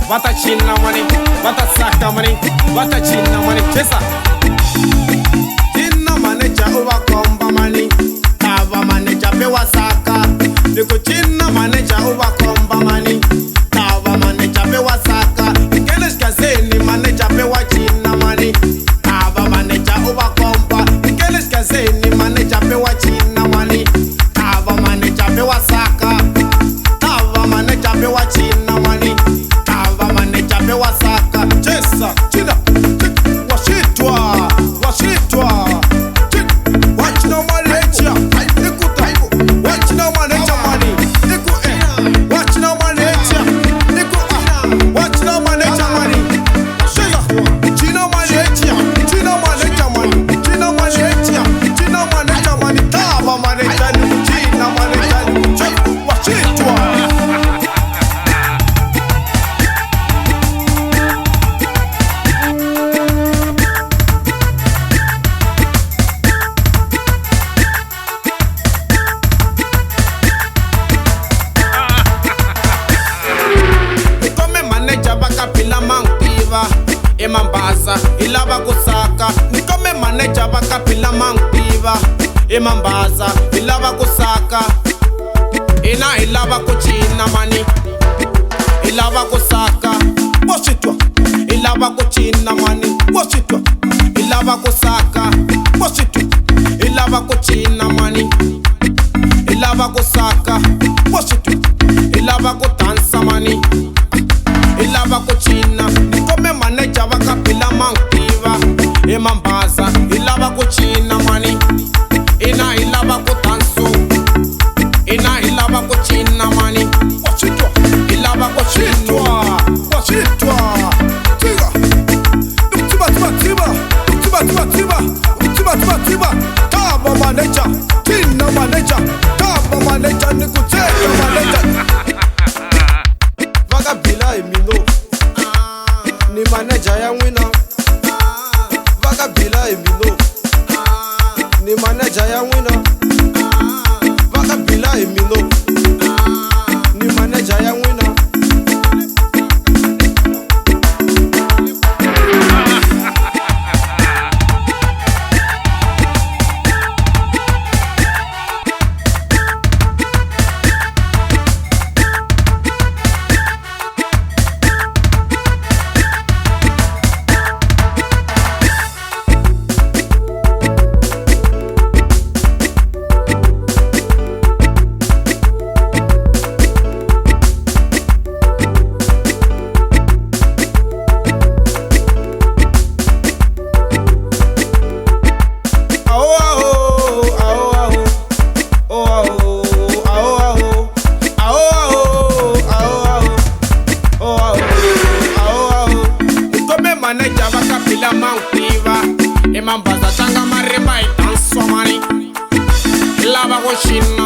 Vata Cina money, vata saka money, vata Cina money, chesa. Cina manager uwa komba money, tava manager pewa saka. Niko Cina manager uwa komba money, tava manager pewa saka. Keles kazeni manager pewa Cina money, tava manager uwa komba. Keles kazeni manager pewa Cina money, tava manager pewa saka. Tava manager pewa Cina money. Wasaka, chesa, Cina, washitwa, wachina manager, nikuta, wachina manager money, niku wachina manager, niku wachina manager money, chesa, Cina manager money, Cina manager money, tava manager, niku Cina manager, niku washitwa. Vaka Bila mantiva, emambasa, ilava kusaka. Nikome manager Vaka Bila mantiva, emambasa, ilava kusaka. Ina ilava kuchina mani, ilava kusaka. Washitwa, ilava kuchina mani. Washitwa, ilava kusaka. Washitwa, ilava kuchina mani. Ilava kusaka. Washitwa, ilava kutansa mani. Ilava kuchina, nikome manager Vaka Bila mantiva, emambasa, ilava kuchina mani. Ina ilava kutansu, ina ilava kuchina mani. Washitwa, ilava kuchitwa, tiga, tiba, taba manager, Cina manager, taba manager, nikuteka manager. Vaka Bila emino, ni manager ya wina. Vaka Bila emino, ni manager ya wina. Vaka Bila emino, ni manager ya wina. Manager Vaka Bila mantiva, emambasa changa maremba itanswa mani. Lava kuchina